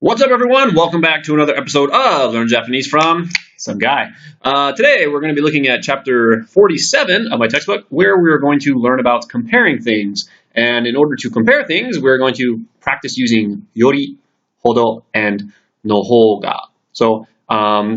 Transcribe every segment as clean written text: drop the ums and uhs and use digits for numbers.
What's up, everyone? Welcome back to another episode of Learn Japanese from some guy. Today, we're going to be looking at chapter 47 of my textbook, where we're going to learn about comparing things. And in order to compare things, we're going to practice using yori, hodo, and noho ga. So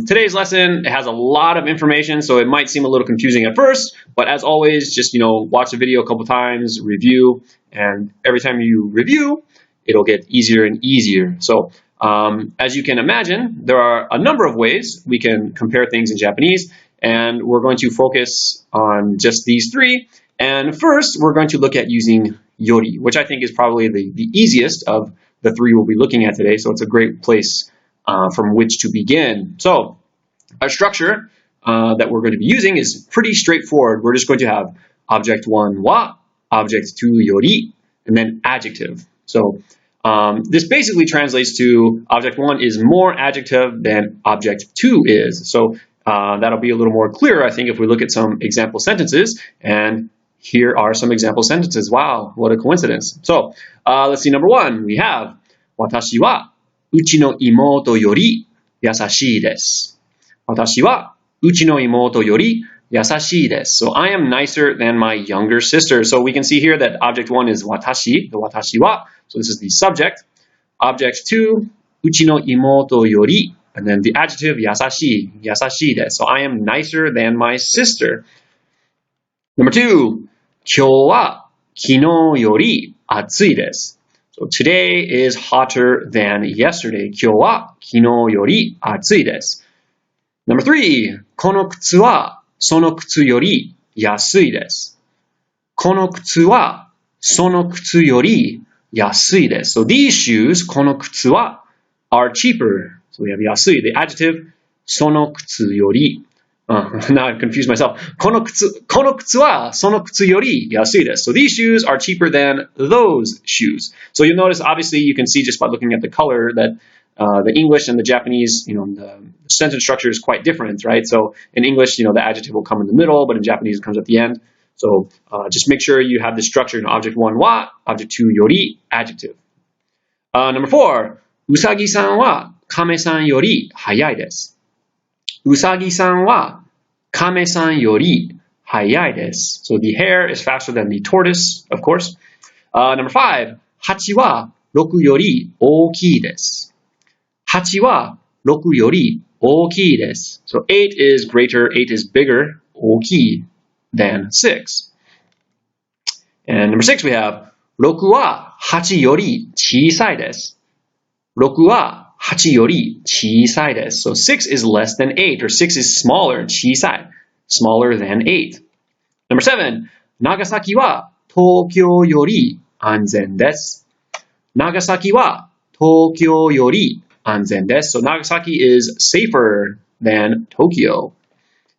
today's lesson has a lot of information, so it might seem a little confusing at first, but as always, just watch the video a couple times, review, and every time you review, it'll get easier and easier. So as you can imagine, there are a number of ways we can compare things in Japanese, and we're going to focus on just these three. And first, we're going to look at using yori, which I think is probably the easiest of the three we'll be looking at today. So it's a great place from which to begin. So our structure that we're going to be using is pretty straightforward. We're just going to have object 1 wa, object 2 yori, and then adjective. So this basically translates to object 1 is more adjective than object 2 is. So that'll be a little more clear, I think, if we look at some example sentences. And here are some example sentences. Wow, what a coincidence. So let's see, number 1, we have 私はうちの妹より優しいです。私はうちの妹より優しいです。So I am nicer than my younger sister. So we can see here that object 1 is watashi, the watashi wa. So this is the subject. Object 2, うちの妹より, and then the adjective 優しい, 優しいです. So I am nicer than my sister. Number 2, 今日は昨日より暑いです. So today is hotter than yesterday. 今日は昨日より暑いです. Number 3, この靴はその靴より安いです。この靴はその靴より安いです。So these shoes, この靴は are cheaper. So we have 安い. The adjective その靴より. Now I've confused myself. この靴はその靴より安いです。So these shoes are cheaper than those shoes. So you'll notice, obviously, you can see just by looking at the color that the English and the Japanese, the sentence structure is quite different, right? So in English, the adjective will come in the middle, but in Japanese, it comes at the end. So just make sure you have the structure in object 1 wa, object 2 yori, adjective. Number 4, うさぎさんは亀さんより早いです。うさぎさんは亀さんより早いです。So the hare is faster than the tortoise, of course. Number 5, 8は6より大きいです。8は6より大きいです。So 8 is greater, 8 is bigger, 大きい than 6. And number 6 we have 6は8より小さいです。6は8より小さいです。So 6 is less than 8, or 6 is smaller, 小さい, smaller than 8. Number 7, 長崎は東京より安全です。長崎は東京より安全です。So Nagasaki is safer than Tokyo.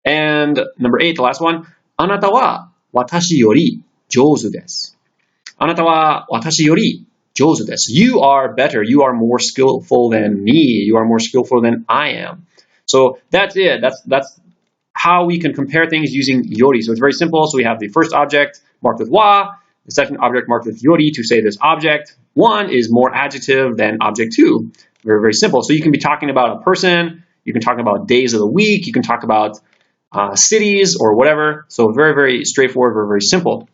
And number 8, the last one, あなたは私より上手です。あなたは私より上手です。You are better. You are more skillful than me. You are more skillful than I am. So that's it. That's how we can compare things using yori. So it's very simple. So we have the first object marked with wa, the second object marked with yori to say this object 1 is more adjective than object 2. Very, very simple. So you can be talking about a person, you can talk about days of the week, you can talk about cities or whatever. So very, very straightforward, very, very simple.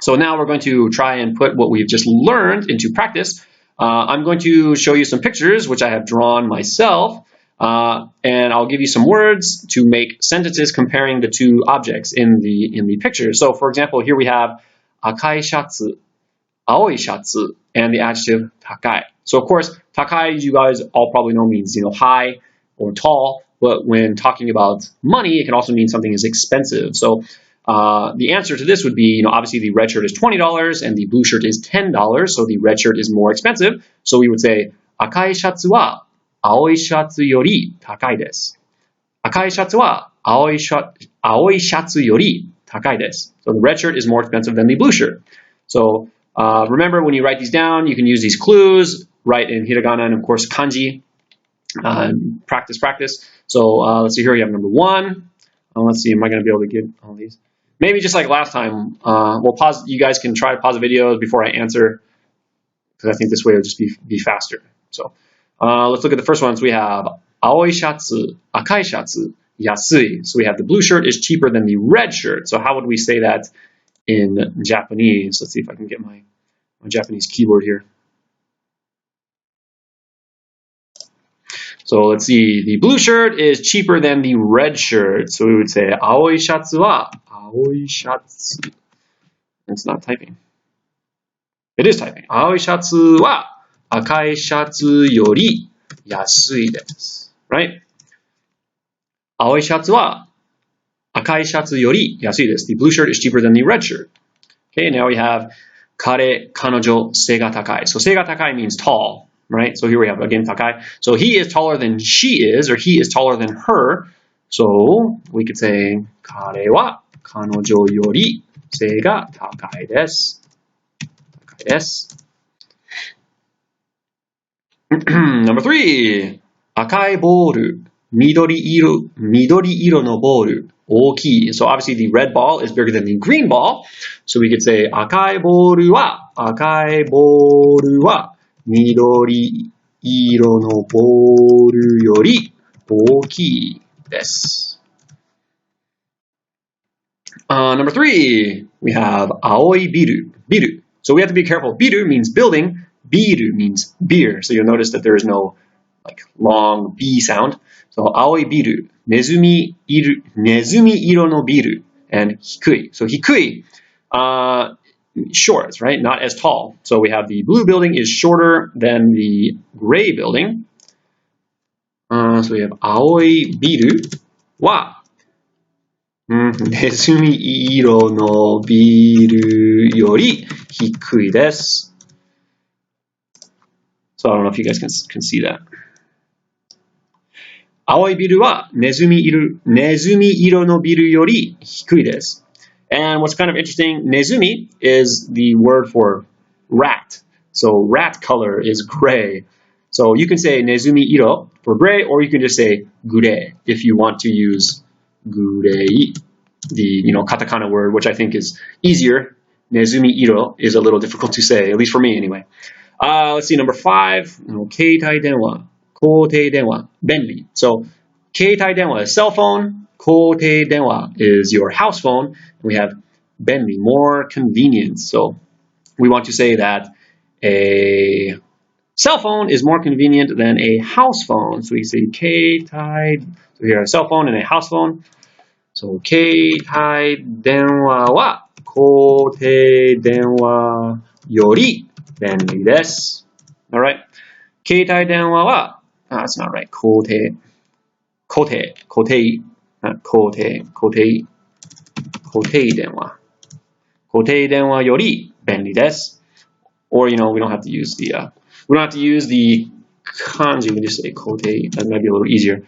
So now we're going to try and put what we've just learned into practice. I'm going to show you some pictures, which I have drawn myself, and I'll give you some words to make sentences comparing the two objects in the picture. So for example, here we have 赤いシャツ, 青いシャツ, and the adjective 高い. So of course, 高い, you guys all probably know means, high or tall, but when talking about money, it can also mean something is expensive. So the answer to this would be, obviously the red shirt is $20 and the blue shirt is $10, so the red shirt is more expensive. So we would say 赤いシャツは青いシャツより高いです。赤いシャツは青いシャツより高いです。So the red shirt is more expensive than the blue shirt. So remember, when you write these down, you can use these clues, write in hiragana and of course kanji. Practice. So let's see here. You have number 1. Let's see. Am I going to be able to give all these? Maybe just like last time. We'll pause. You guys can try to pause the videos before I answer, because I think this way it'll just be faster. So Let's look at the first ones. We have 青いシャツ、赤いシャツ、安い. So we have the blue shirt is cheaper than the red shirt. So how would we say that in Japanese? Let's see if I can get my Japanese keyboard here. So let's see. The blue shirt is cheaper than the red shirt. So we would say 青いシャツは青いシャツ. It's not typing. It is typing. 青いシャツは赤いシャツより安いです。Right? 青いシャツは赤いシャツより安いです。The blue shirt is cheaper than the red shirt. Okay, now we have 彼、彼女、背が高い. So 背が高い means tall, right? So here we have again 高い. So he is taller than she is, or he is taller than her. So we could say 彼は彼女より背が高いです。高いです。Number 3. 赤いボール、緑色のボール、大きい. So obviously the red ball is bigger than the green ball. So we could say 赤いボールは緑色のボールより大きいです。Number 3. We have 青いビル。So we have to be careful. ビル means building. ビール means beer. So you'll notice that there is no long B sound. So 青いビル、ネズミ色のビル, and 低い. So 低い, short, right? Not as tall. So we have the blue building is shorter than the gray building. So we have 青いビルは、ネズミ色のビルより低いです。So I don't know if you guys can see that. 青いビルはネズミ色のビルより低いです。And what's kind of interesting, ネズミ is the word for rat. So rat color is gray. So you can say ネズミ色 for gray, or you can just say グレー if you want to use グレー, the katakana word, which I think is easier. ネズミ色 is a little difficult to say, at least for me anyway. Let's see, number 5, 携帯電話。固定電話、便利. So, 携帯電話 is cell phone, 固定電話 is your house phone, and we have 便利, more convenient. So, we want to say that a cell phone is more convenient than a house phone. So, we say 携帯, so here a cell phone and a house phone. So, 携帯電話は固定電話より便利です. Alright? 携帯電話はthat's not right. 固定電話より便利です. Or, we don't have to use the kanji. We just say 固定. That might be a little easier.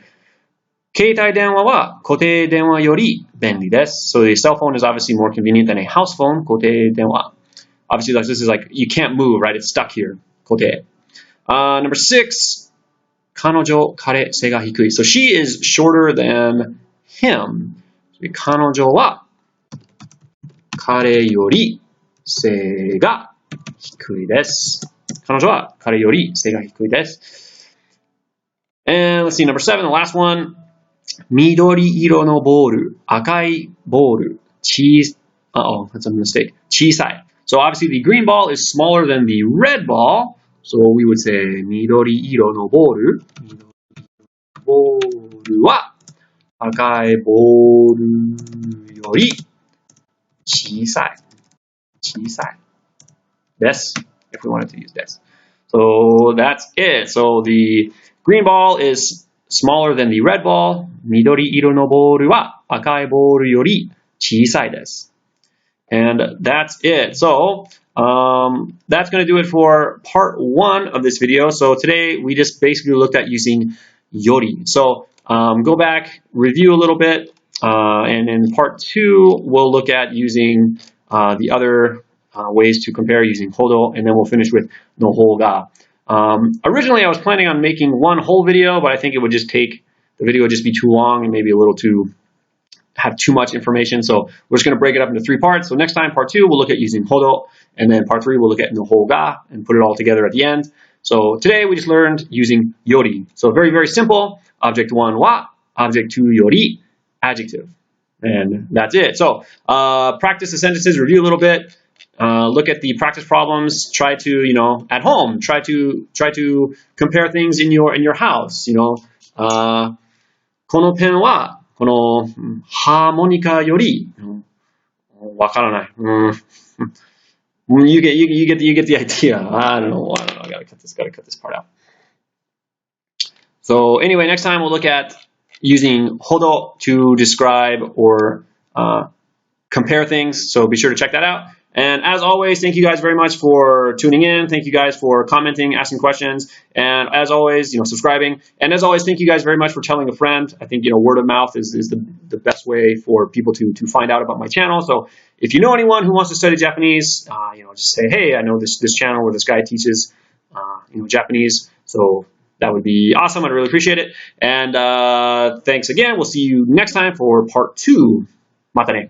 携帯電話は固定電話より便利です. So the cell phone is obviously more convenient than a house phone. 固定電話. Obviously, this is like you can't move, right? It's stuck here. 固定. Number 6. 彼女、彼、背が低い. So she is shorter than him. 彼女は彼より背が低いです。彼女は彼より背が低いです。And let's see, number 7, the last one. 緑色のボール、赤いボール、Uh-oh, that's a mistake. 小さい. So obviously the green ball is smaller than the red ball. So we would say 緑色のボールは赤いボールより小さいです if we wanted to use this. So that's it. So the green ball is smaller than the red ball. 緑色のボールは赤いボールより小さいです. And that's it. So that's going to do it for part 1 of this video. So today we just basically looked at using yori. So go back, review a little bit, and in part 2 we'll look at using the other ways to compare using hodo, and then we'll finish with no hou ga. Originally I was planning on making one whole video, but I think the video would just be too long and maybe a little too have too much information. So we're just going to break it up into 3 parts. So next time, part 2, we'll look at using hodo, and then part 3, we'll look at no hou ga and put it all together at the end. So today we just learned using yori. So very, very simple. Object 1 wa, object 2 yori, adjective. And that's it. So practice the sentences, review a little bit, look at the practice problems, try to, at home, try to compare things in your house, このペンはこのハーモニカよりわからない。You get the idea. I don't know. I gotta cut this part out. So anyway, next time we'll look at using hodo to describe or compare things. So be sure to check that out. And as always, thank you guys very much for tuning in. Thank you guys for commenting, asking questions, and as always, subscribing. And as always, thank you guys very much for telling a friend. I think word of mouth is the best way for people to find out about my channel. So if you know anyone who wants to study Japanese, just say, hey, I know this channel where this guy teaches Japanese. So that would be awesome. I'd really appreciate it. And thanks again. We'll see you next time for part 2. Mata ne.